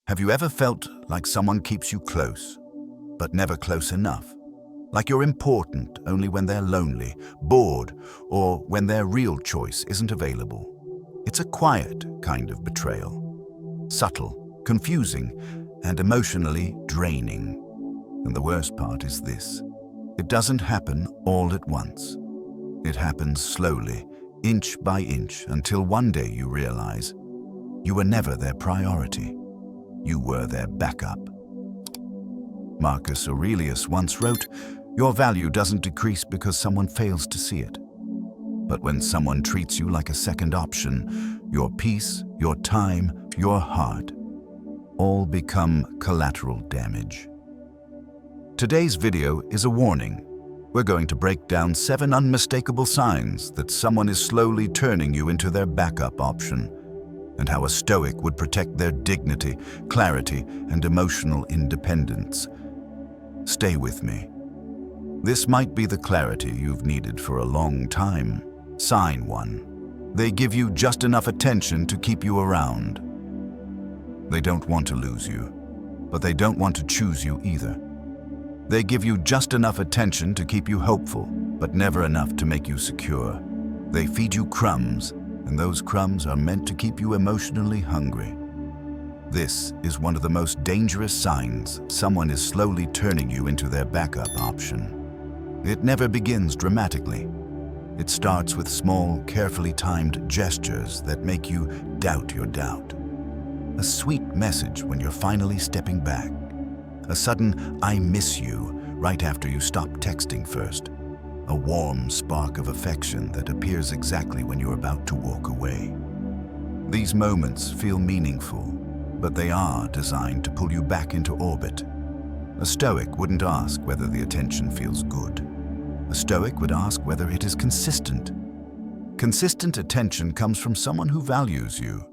Have you ever felt like someone keeps you close, but never close enough? Like you're important only when they're lonely, bored, or when their real choice isn't available. It's a quiet kind of betrayal. Subtle, confusing, and emotionally draining. And the worst part is this: it doesn't happen all at once. It happens slowly, inch by inch, until one day you realize you were never their priority. You were their backup. Marcus Aurelius once wrote, "Your value doesn't decrease because someone fails to see it. But when someone treats you like a second option, your peace, your time, your heart, all become collateral damage." Today's video is a warning. We're going to break down 7 unmistakable signs that someone is slowly turning you into their backup option, and how a Stoic would protect their dignity, clarity, and emotional independence. Stay with me. This might be the clarity you've needed for a long time. Sign 1. They give you just enough attention to keep you around. They don't want to lose you, but they don't want to choose you either. They give you just enough attention to keep you hopeful, but never enough to make you secure. They feed you crumbs, and those crumbs are meant to keep you emotionally hungry. This is one of the most dangerous signs someone is slowly turning you into their backup option. It never begins dramatically. It starts with small, carefully timed gestures that make you doubt your doubt. A sweet message when you're finally stepping back. A sudden "I miss you" right after you stop texting first. A warm spark of affection that appears exactly when you're about to walk away. These moments feel meaningful, but they are designed to pull you back into orbit. A Stoic wouldn't ask whether the attention feels good. A Stoic would ask whether it is consistent. Consistent attention comes from someone who values you.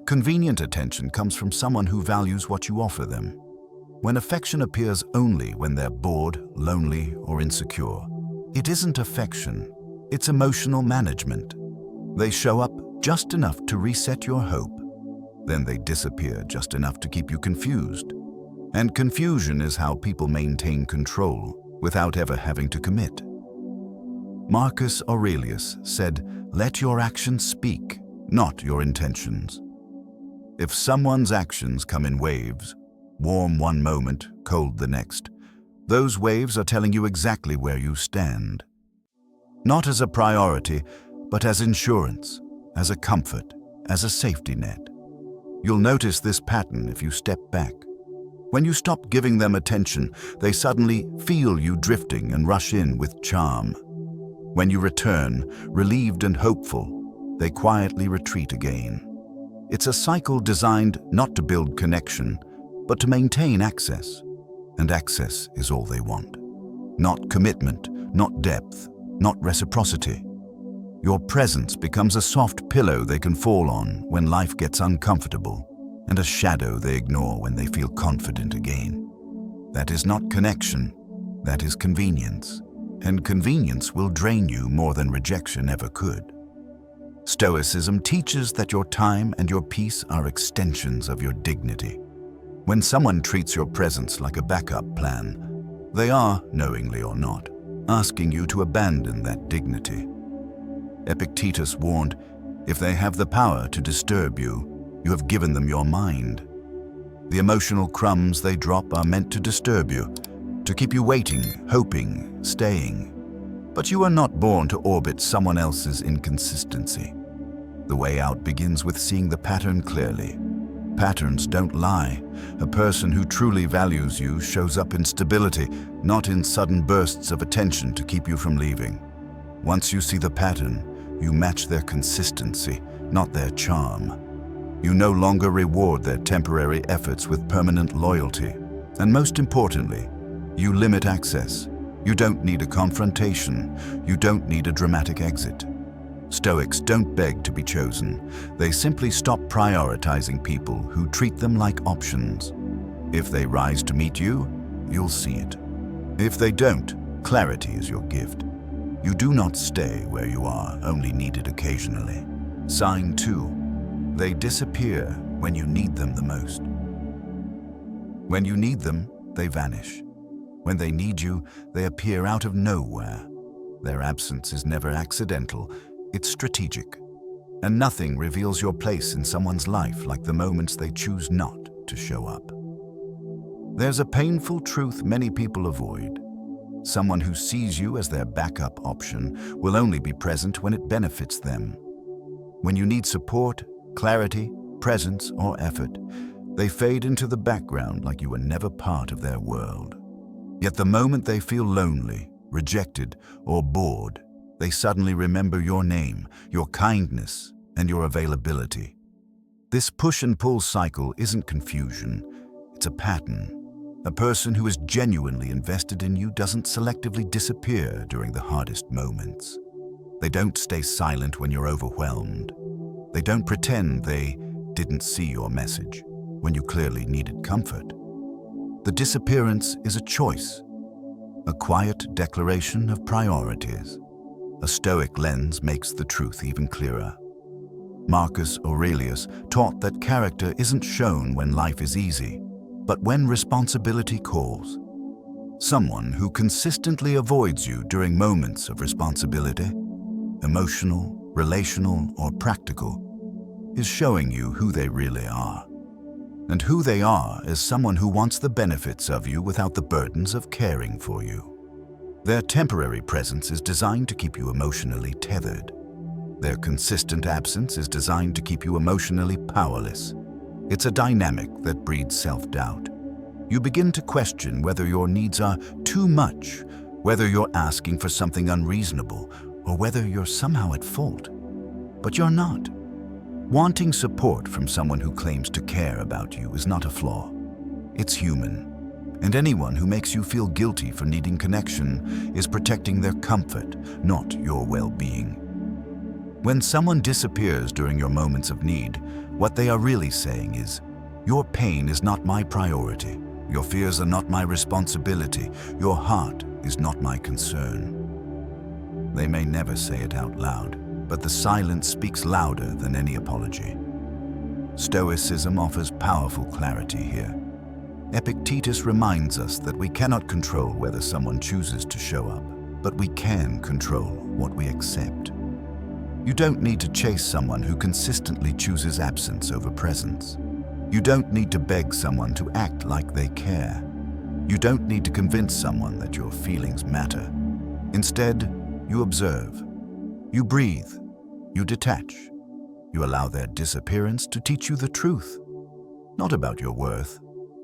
Convenient attention comes from someone who values what you offer them. When affection appears only when they're bored, lonely, or insecure, it isn't affection, it's emotional management. They show up just enough to reset your hope. Then they disappear just enough to keep you confused. And confusion is how people maintain control without ever having to commit. Marcus Aurelius said, "Let your actions speak, not your intentions." If someone's actions come in waves, warm one moment, cold the next, those waves are telling you exactly where you stand. Not as a priority, but as insurance, as a comfort, as a safety net. You'll notice this pattern if you step back. When you stop giving them attention, they suddenly feel you drifting and rush in with charm. When you return, relieved and hopeful, they quietly retreat again. It's a cycle designed not to build connection, but to maintain access. And access is all they want. Not commitment, not depth, not reciprocity. Your presence becomes a soft pillow they can fall on when life gets uncomfortable, and a shadow they ignore when they feel confident again. That is not connection, that is convenience. And convenience will drain you more than rejection ever could. Stoicism teaches that your time and your peace are extensions of your dignity. When someone treats your presence like a backup plan, they are, knowingly or not, asking you to abandon that dignity. Epictetus warned, if they have the power to disturb you, you have given them your mind. The emotional crumbs they drop are meant to disturb you, to keep you waiting, hoping, staying. But you are not born to orbit someone else's inconsistency. The way out begins with seeing the pattern clearly. Patterns don't lie. A person who truly values you shows up in stability, not in sudden bursts of attention to keep you from leaving. Once you see the pattern, you match their consistency, not their charm. You no longer reward their temporary efforts with permanent loyalty. And most importantly, you limit access. You don't need a confrontation. You don't need a dramatic exit. Stoics don't beg to be chosen. They simply stop prioritizing people who treat them like options. If they rise to meet you, you'll see it. If they don't, clarity is your gift. You do not stay where you are, only needed occasionally. Sign 2. They disappear when you need them the most. When you need them, they vanish. When they need you, they appear out of nowhere. Their absence is never accidental, it's strategic. And nothing reveals your place in someone's life like the moments they choose not to show up. There's a painful truth many people avoid. Someone who sees you as their backup option will only be present when it benefits them. When you need support, clarity, presence, or effort, they fade into the background like you were never part of their world. Yet the moment they feel lonely, rejected, or bored, they suddenly remember your name, your kindness, and your availability. This push and pull cycle isn't confusion, it's a pattern. A person who is genuinely invested in you doesn't selectively disappear during the hardest moments. They don't stay silent when you're overwhelmed. They don't pretend they didn't see your message when you clearly needed comfort. The disappearance is a choice, a quiet declaration of priorities. A Stoic lens makes the truth even clearer. Marcus Aurelius taught that character isn't shown when life is easy, but when responsibility calls. Someone who consistently avoids you during moments of responsibility, emotional, relational, or practical, is showing you who they really are. And who they are is someone who wants the benefits of you without the burdens of caring for you. Their temporary presence is designed to keep you emotionally tethered. Their consistent absence is designed to keep you emotionally powerless. It's a dynamic that breeds self-doubt. You begin to question whether your needs are too much, whether you're asking for something unreasonable, or whether you're somehow at fault. But you're not. Wanting support from someone who claims to care about you is not a flaw. It's human. And anyone who makes you feel guilty for needing connection is protecting their comfort, not your well-being. When someone disappears during your moments of need, what they are really saying is, your pain is not my priority, your fears are not my responsibility, your heart is not my concern. They may never say it out loud, but the silence speaks louder than any apology. Stoicism offers powerful clarity here. Epictetus reminds us that we cannot control whether someone chooses to show up, but we can control what we accept. You don't need to chase someone who consistently chooses absence over presence. You don't need to beg someone to act like they care. You don't need to convince someone that your feelings matter. Instead, you observe. You breathe. You detach. You allow their disappearance to teach you the truth, not about your worth,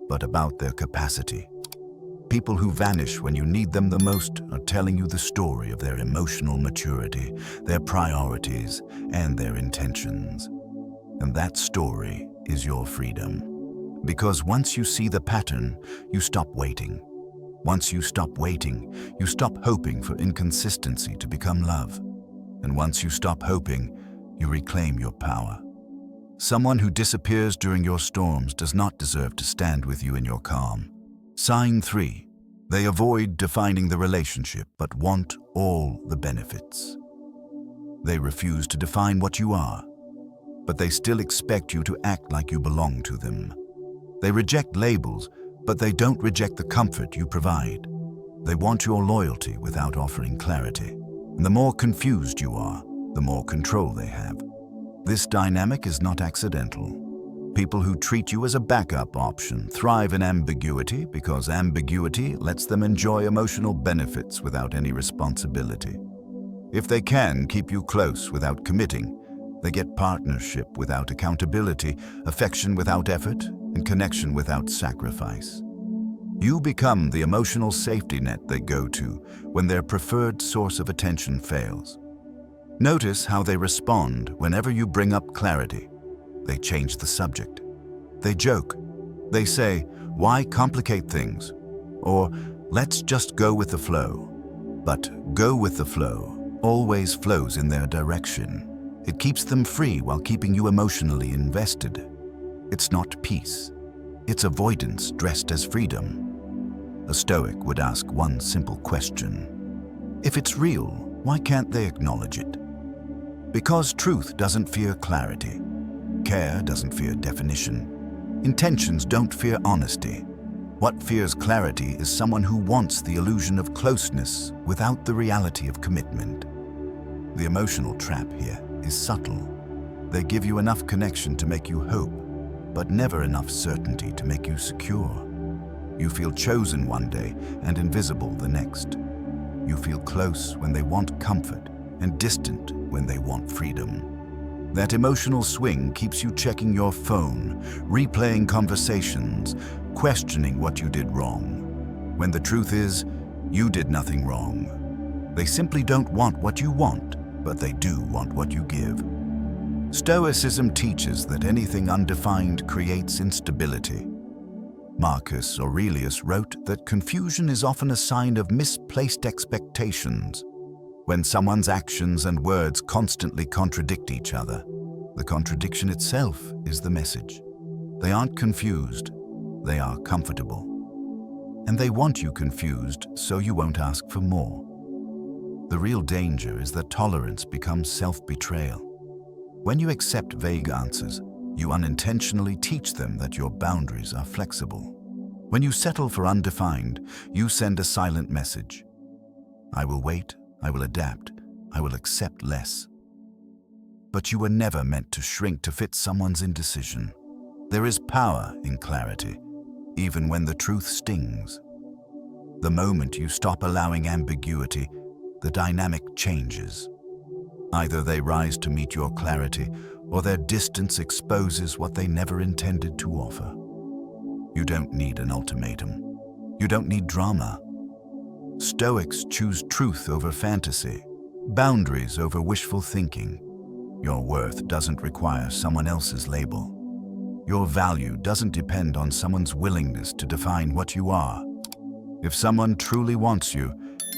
but about their capacity. People who vanish when you need them the most are telling you the story of their emotional maturity, their priorities, and their intentions. And that story is your freedom. Because once you see the pattern, you stop waiting. Once you stop waiting, you stop hoping for inconsistency to become love. And once you stop hoping, you reclaim your power. Someone who disappears during your storms does not deserve to stand with you in your calm. Sign 3. They avoid defining the relationship but want all the benefits. They refuse to define what you are, but they still expect you to act like you belong to them. They reject labels, but they don't reject the comfort you provide. They want your loyalty without offering clarity. And the more confused you are, the more control they have. This dynamic is not accidental. People who treat you as a backup option thrive in ambiguity because ambiguity lets them enjoy emotional benefits without any responsibility. If they can keep you close without committing, they get partnership without accountability, affection without effort, and connection without sacrifice. You become the emotional safety net they go to when their preferred source of attention fails. Notice how they respond whenever you bring up clarity. They change the subject. They joke. They say, "Why complicate things?" Or, "Let's just go with the flow." But go with the flow always flows in their direction. It keeps them free while keeping you emotionally invested. It's not peace. It's avoidance dressed as freedom. A Stoic would ask one simple question. If it's real, why can't they acknowledge it? Because truth doesn't fear clarity. Care doesn't fear definition. Intentions don't fear honesty. What fears clarity is someone who wants the illusion of closeness without the reality of commitment. The emotional trap here is subtle. They give you enough connection to make you hope, but never enough certainty to make you secure. You feel chosen one day and invisible the next. You feel close when they want comfort and distant when they want freedom. That emotional swing keeps you checking your phone, replaying conversations, questioning what you did wrong. When the truth is, you did nothing wrong. They simply don't want what you want, but they do want what you give. Stoicism teaches that anything undefined creates instability. Marcus Aurelius wrote that confusion is often a sign of misplaced expectations. When someone's actions and words constantly contradict each other, the contradiction itself is the message. They aren't confused, they are comfortable. And they want you confused so you won't ask for more. The real danger is that tolerance becomes self-betrayal. When you accept vague answers, you unintentionally teach them that your boundaries are flexible. When you settle for undefined, you send a silent message. I will wait, I will adapt, I will accept less. But you were never meant to shrink to fit someone's indecision. There is power in clarity, even when the truth stings. The moment you stop allowing ambiguity, the dynamic changes. Either they rise to meet your clarity, or their distance exposes what they never intended to offer. You don't need an ultimatum. You don't need drama. Stoics choose truth over fantasy, boundaries over wishful thinking. Your worth doesn't require someone else's label. Your value doesn't depend on someone's willingness to define what you are. If someone truly wants you,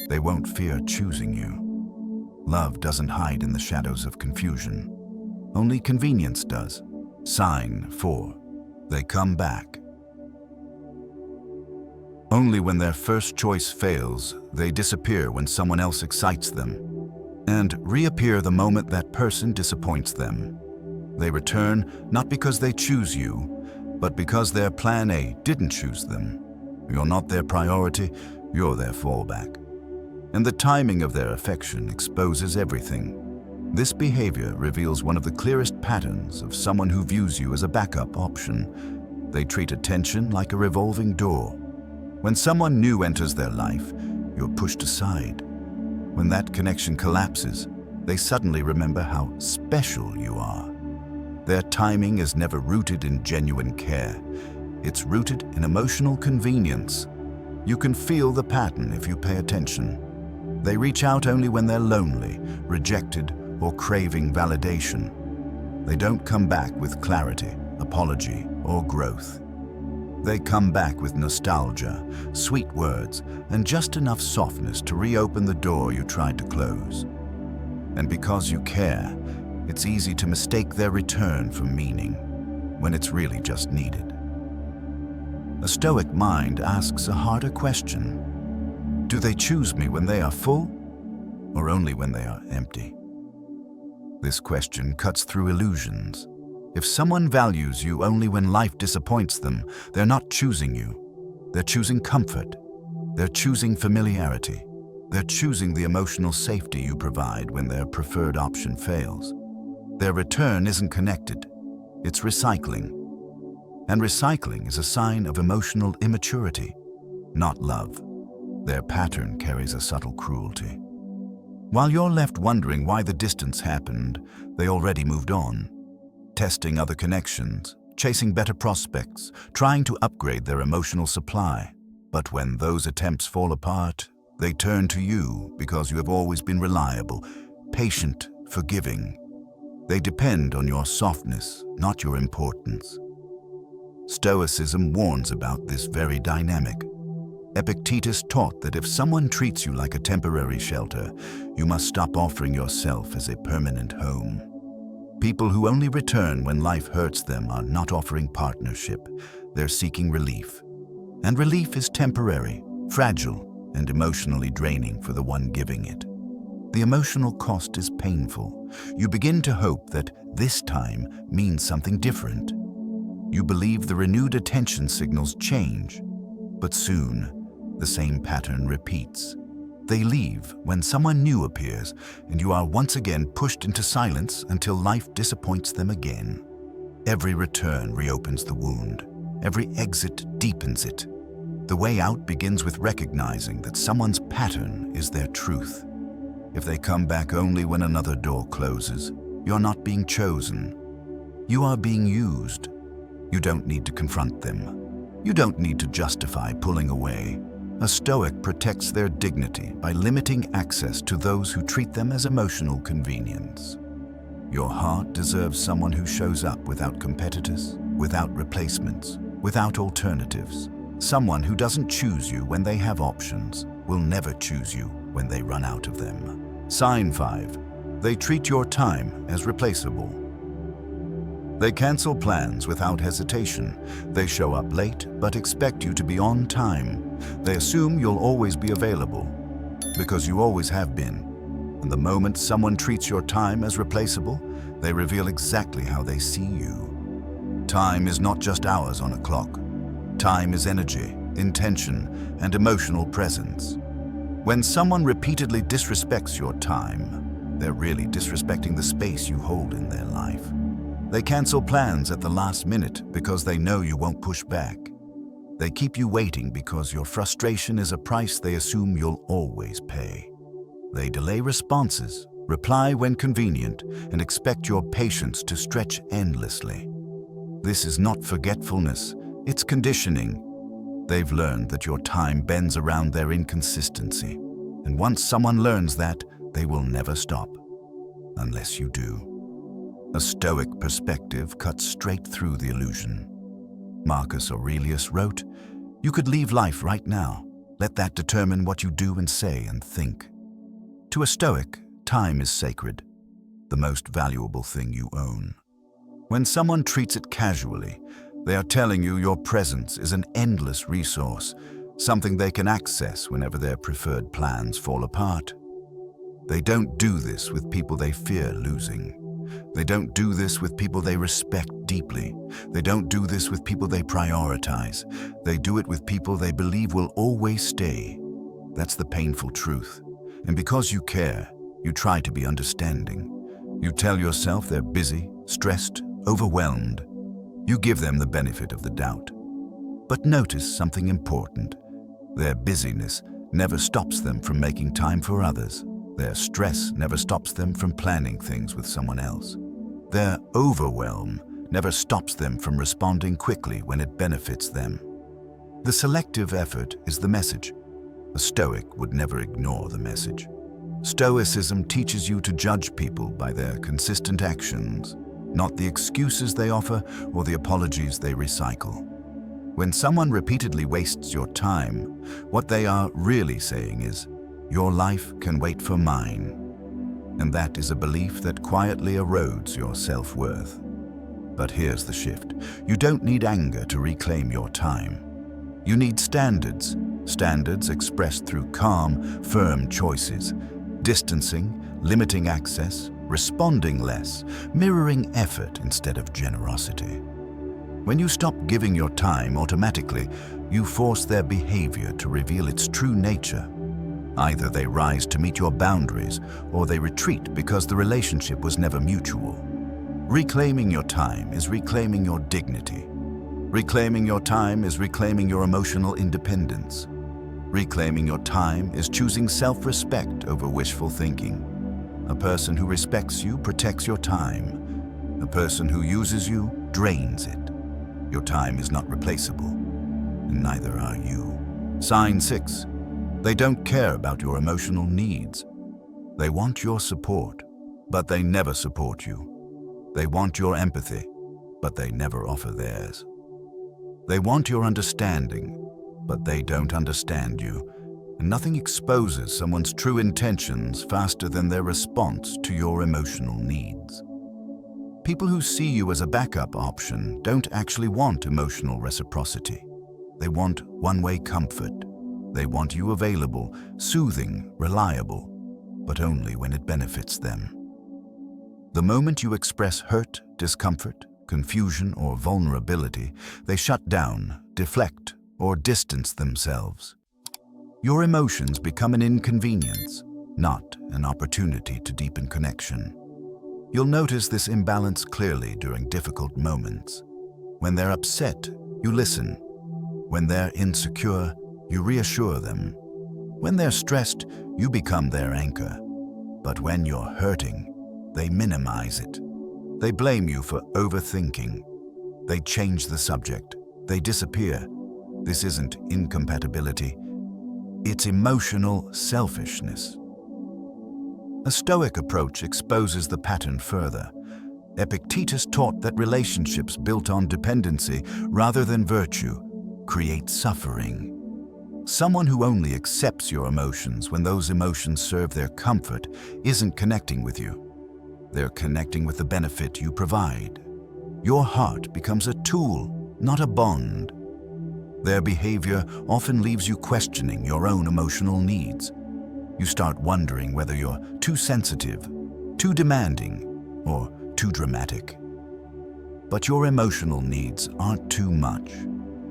they won't fear choosing you. Love doesn't hide in the shadows of confusion. Only convenience does. Sign 4. They come back. Only when their first choice fails, they disappear when someone else excites them, and reappear the moment that person disappoints them. They return not because they choose you, but because their plan A didn't choose them. You're not their priority, you're their fallback. And the timing of their affection exposes everything. This behavior reveals one of the clearest patterns of someone who views you as a backup option. They treat attention like a revolving door. When someone new enters their life, you're pushed aside. When that connection collapses, they suddenly remember how special you are. Their timing is never rooted in genuine care. It's rooted in emotional convenience. You can feel the pattern if you pay attention. They reach out only when they're lonely, rejected, or craving validation. They don't come back with clarity, apology, or growth. They come back with nostalgia, sweet words, and just enough softness to reopen the door you tried to close. And because you care, it's easy to mistake their return for meaning, when it's really just needed. A Stoic mind asks a harder question. Do they choose me when they are full, or only when they are empty? This question cuts through illusions. If someone values you only when life disappoints them, they're not choosing you. They're choosing comfort. They're choosing familiarity. They're choosing the emotional safety you provide when their preferred option fails. Their return isn't connected. It's recycling. And recycling is a sign of emotional immaturity, not love. Their pattern carries a subtle cruelty. While you're left wondering why the distance happened, they already moved on. Testing other connections, chasing better prospects, trying to upgrade their emotional supply. But when those attempts fall apart, they turn to you because you have always been reliable, patient, forgiving. They depend on your softness, not your importance. Stoicism warns about this very dynamic. Epictetus taught that if someone treats you like a temporary shelter, you must stop offering yourself as a permanent home. People who only return when life hurts them are not offering partnership, they're seeking relief. And relief is temporary, fragile, and emotionally draining for the one giving it. The emotional cost is painful. You begin to hope that this time means something different. You believe the renewed attention signals change. But soon, the same pattern repeats. They leave when someone new appears, and you are once again pushed into silence until life disappoints them again. Every return reopens the wound. Every exit deepens it. The way out begins with recognizing that someone's pattern is their truth. If they come back only when another door closes, you're not being chosen. You are being used. You don't need to confront them. You don't need to justify pulling away. A Stoic protects their dignity by limiting access to those who treat them as emotional convenience. Your heart deserves someone who shows up without competitors, without replacements, without alternatives. Someone who doesn't choose you when they have options will never choose you when they run out of them. Sign 5. They treat your time as replaceable. They cancel plans without hesitation. They show up late but expect you to be on time. They assume you'll always be available because you always have been. And the moment someone treats your time as replaceable, they reveal exactly how they see you. Time is not just hours on a clock. Time is energy, intention, and emotional presence. When someone repeatedly disrespects your time, they're really disrespecting the space you hold in their life. They cancel plans at the last minute because they know you won't push back. They keep you waiting because your frustration is a price they assume you'll always pay. They delay responses, reply when convenient, and expect your patience to stretch endlessly. This is not forgetfulness, it's conditioning. They've learned that your time bends around their inconsistency, and once someone learns that, they will never stop, unless you do. A Stoic perspective cuts straight through the illusion. Marcus Aurelius wrote, "You could leave life right now. Let that determine what you do and say and think." To a Stoic, time is sacred, the most valuable thing you own. When someone treats it casually, they are telling you your presence is an endless resource, something they can access whenever their preferred plans fall apart. They don't do this with people they fear losing. They don't do this with people they respect deeply. They don't do this with people they prioritize. They do it with people they believe will always stay. That's the painful truth. And because you care, you try to be understanding. You tell yourself they're busy, stressed, overwhelmed. You give them the benefit of the doubt. But notice something important. Their busyness never stops them from making time for others. Their stress never stops them from planning things with someone else. Their overwhelm never stops them from responding quickly when it benefits them. The selective effort is the message. A Stoic would never ignore the message. Stoicism teaches you to judge people by their consistent actions, not the excuses they offer or the apologies they recycle. When someone repeatedly wastes your time, what they are really saying is, "Your life can wait for mine." And that is a belief that quietly erodes your self-worth. But here's the shift. You don't need anger to reclaim your time. You need standards. Standards expressed through calm, firm choices. Distancing, limiting access, responding less, mirroring effort instead of generosity. When you stop giving your time automatically, you force their behavior to reveal its true nature. Either they rise to meet your boundaries, or they retreat because the relationship was never mutual. Reclaiming your time is reclaiming your dignity. Reclaiming your time is reclaiming your emotional independence. Reclaiming your time is choosing self-respect over wishful thinking. A person who respects you protects your time. A person who uses you drains it. Your time is not replaceable, and neither are you. Sign 6. They don't care about your emotional needs. They want your support, but they never support you. They want your empathy, but they never offer theirs. They want your understanding, but they don't understand you. And nothing exposes someone's true intentions faster than their response to your emotional needs. People who see you as a backup option don't actually want emotional reciprocity. They want one-way comfort. They want you available, soothing, reliable, but only when it benefits them. The moment you express hurt, discomfort, confusion, or vulnerability, they shut down, deflect, or distance themselves. Your emotions become an inconvenience, not an opportunity to deepen connection. You'll notice this imbalance clearly during difficult moments. When they're upset, you listen. When they're insecure, you reassure them. When they're stressed, you become their anchor. But when you're hurting, they minimize it. They blame you for overthinking. They change the subject. They disappear. This isn't incompatibility. It's emotional selfishness. A Stoic approach exposes the pattern further. Epictetus taught that relationships built on dependency rather than virtue create suffering. Someone who only accepts your emotions when those emotions serve their comfort isn't connecting with you. They're connecting with the benefit you provide. Your heart becomes a tool, not a bond. Their behavior often leaves you questioning your own emotional needs. You start wondering whether you're too sensitive, too demanding, or too dramatic. But your emotional needs aren't too much.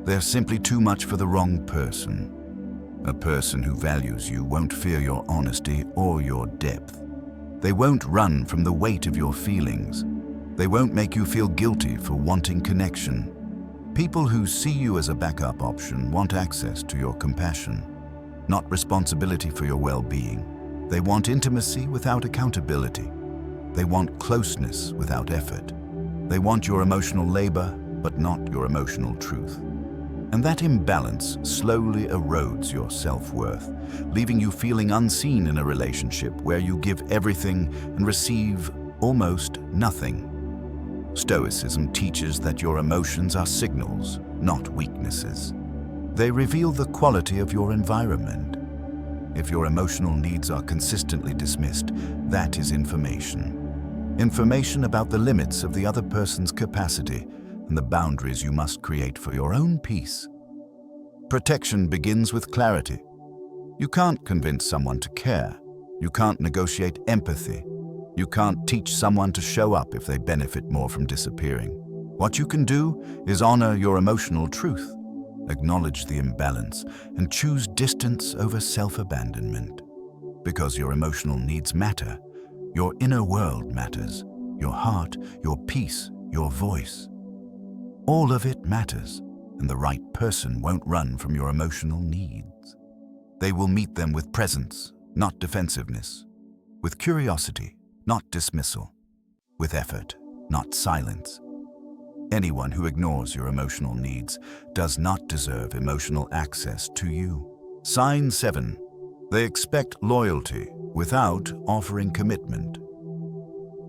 They're simply too much for the wrong person. A person who values you won't fear your honesty or your depth. They won't run from the weight of your feelings. They won't make you feel guilty for wanting connection. People who see you as a backup option want access to your compassion, not responsibility for your well-being. They want intimacy without accountability. They want closeness without effort. They want your emotional labor, but not your emotional truth. And that imbalance slowly erodes your self-worth, leaving you feeling unseen in a relationship where you give everything and receive almost nothing. Stoicism teaches that your emotions are signals, not weaknesses. They reveal the quality of your environment. If your emotional needs are consistently dismissed, that is information. Information about the limits of the other person's capacity and the boundaries you must create for your own peace. Protection begins with clarity. You can't convince someone to care. You can't negotiate empathy. You can't teach someone to show up if they benefit more from disappearing. What you can do is honor your emotional truth, acknowledge the imbalance, and choose distance over self-abandonment. Because your emotional needs matter. Your inner world matters. Your heart, your peace, your voice. All of it matters, and the right person won't run from your emotional needs. They will meet them with presence, not defensiveness, with curiosity, not dismissal, with effort, not silence. Anyone who ignores your emotional needs does not deserve emotional access to you. Sign 7. They expect loyalty without offering commitment.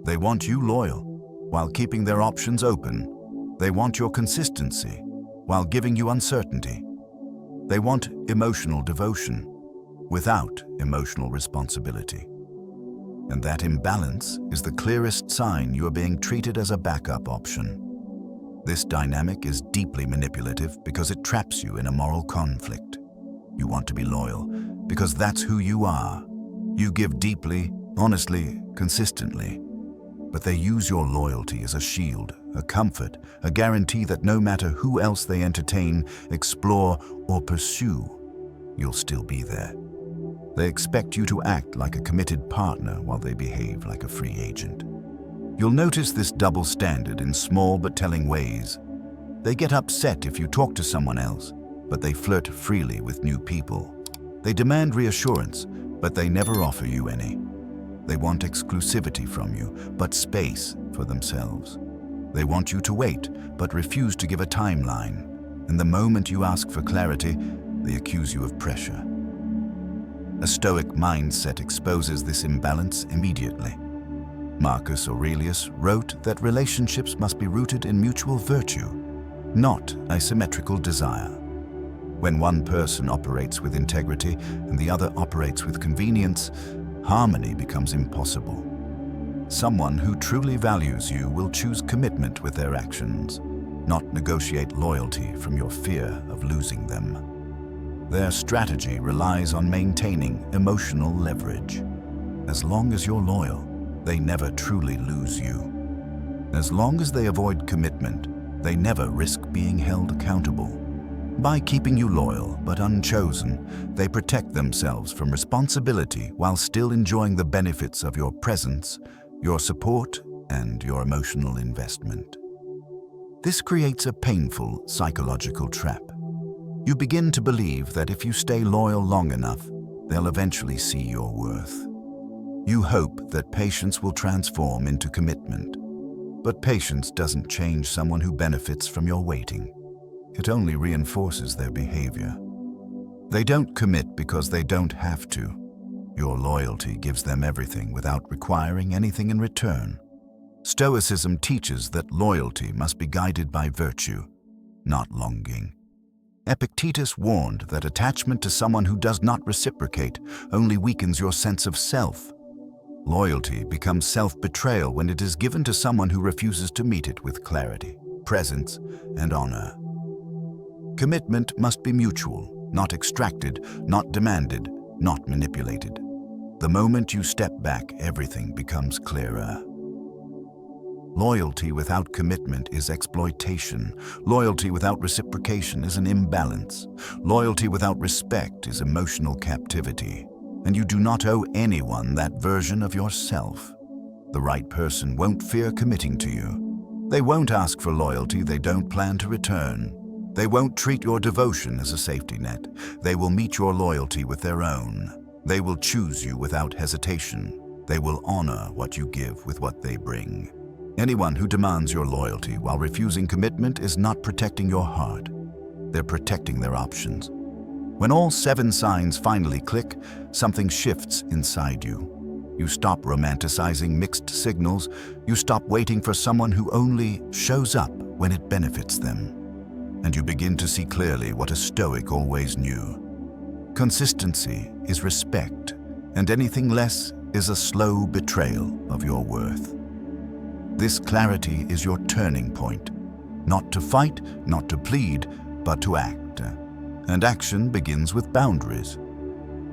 They want you loyal while keeping their options open. They want your consistency while giving you uncertainty. They want emotional devotion without emotional responsibility. And that imbalance is the clearest sign you are being treated as a backup option. This dynamic is deeply manipulative because it traps you in a moral conflict. You want to be loyal because that's who you are. You give deeply, honestly, consistently. But they use your loyalty as a shield, a comfort, a guarantee that no matter who else they entertain, explore, or pursue, you'll still be there. They expect you to act like a committed partner while they behave like a free agent. You'll notice this double standard in small but telling ways. They get upset if you talk to someone else, but they flirt freely with new people. They demand reassurance, but they never offer you any. They want exclusivity from you, but space for themselves. They want you to wait, but refuse to give a timeline. And the moment you ask for clarity, they accuse you of pressure. A Stoic mindset exposes this imbalance immediately. Marcus Aurelius wrote that relationships must be rooted in mutual virtue, not asymmetrical desire. When one person operates with integrity and the other operates with convenience, harmony becomes impossible. Someone who truly values you will choose commitment with their actions, not negotiate loyalty from your fear of losing them. Their strategy relies on maintaining emotional leverage. As long as you're loyal, they never truly lose you. As long as they avoid commitment, they never risk being held accountable. By keeping you loyal but unchosen, they protect themselves from responsibility while still enjoying the benefits of your presence, your support, and your emotional investment. This creates a painful psychological trap. You begin to believe that if you stay loyal long enough, they'll eventually see your worth. You hope that patience will transform into commitment. But patience doesn't change someone who benefits from your waiting. It only reinforces their behavior. They don't commit because they don't have to. Your loyalty gives them everything without requiring anything in return. Stoicism teaches that loyalty must be guided by virtue, not longing. Epictetus warned that attachment to someone who does not reciprocate only weakens your sense of self. Loyalty becomes self-betrayal when it is given to someone who refuses to meet it with clarity, presence, and honor. Commitment must be mutual, not extracted, not demanded, not manipulated. The moment you step back, everything becomes clearer. Loyalty without commitment is exploitation. Loyalty without reciprocation is an imbalance. Loyalty without respect is emotional captivity. And you do not owe anyone that version of yourself. The right person won't fear committing to you. They won't ask for loyalty they don't plan to return. They won't treat your devotion as a safety net. They will meet your loyalty with their own. They will choose you without hesitation. They will honor what you give with what they bring. Anyone who demands your loyalty while refusing commitment is not protecting your heart. They're protecting their options. When all 7 signs finally click, something shifts inside you. You stop romanticizing mixed signals. You stop waiting for someone who only shows up when it benefits them. And you begin to see clearly what a Stoic always knew. Consistency is respect, and anything less is a slow betrayal of your worth. This clarity is your turning point. Not to fight, not to plead, but to act. And action begins with boundaries.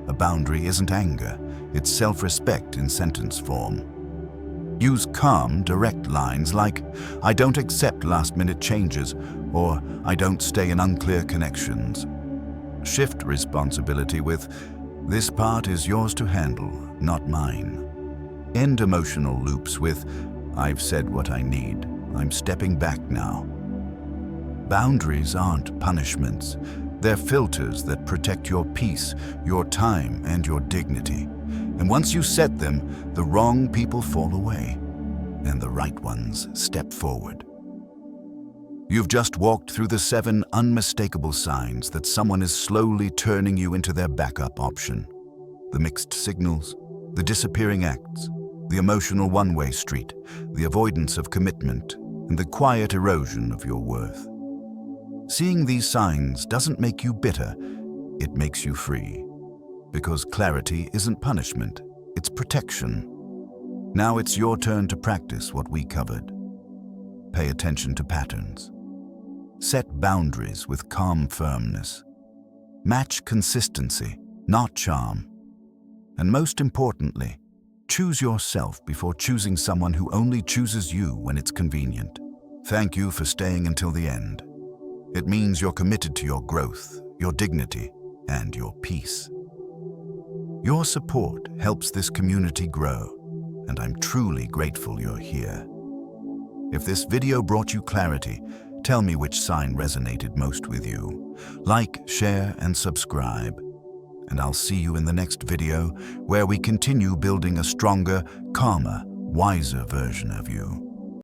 A boundary isn't anger, it's self-respect in sentence form. Use calm, direct lines like, "I don't accept last-minute changes," or "I don't stay in unclear connections." Shift responsibility with, "This part is yours to handle, not mine." End emotional loops with, "I've said what I need. I'm stepping back now." Boundaries aren't punishments. They're filters that protect your peace, your time, and your dignity. And once you set them, the wrong people fall away, and the right ones step forward. You've just walked through the 7 unmistakable signs that someone is slowly turning you into their backup option. The mixed signals, the disappearing acts, the emotional one-way street, the avoidance of commitment, and the quiet erosion of your worth. Seeing these signs doesn't make you bitter, it makes you free. Because clarity isn't punishment, it's protection. Now it's your turn to practice what we covered. Pay attention to patterns. Set boundaries with calm firmness. Match consistency, not charm. And most importantly, choose yourself before choosing someone who only chooses you when it's convenient. Thank you for staying until the end. It means you're committed to your growth, your dignity, and your peace. Your support helps this community grow, and I'm truly grateful you're here. If this video brought you clarity, tell me which sign resonated most with you. Like, share, and subscribe. And I'll see you in the next video where we continue building a stronger, calmer, wiser version of you.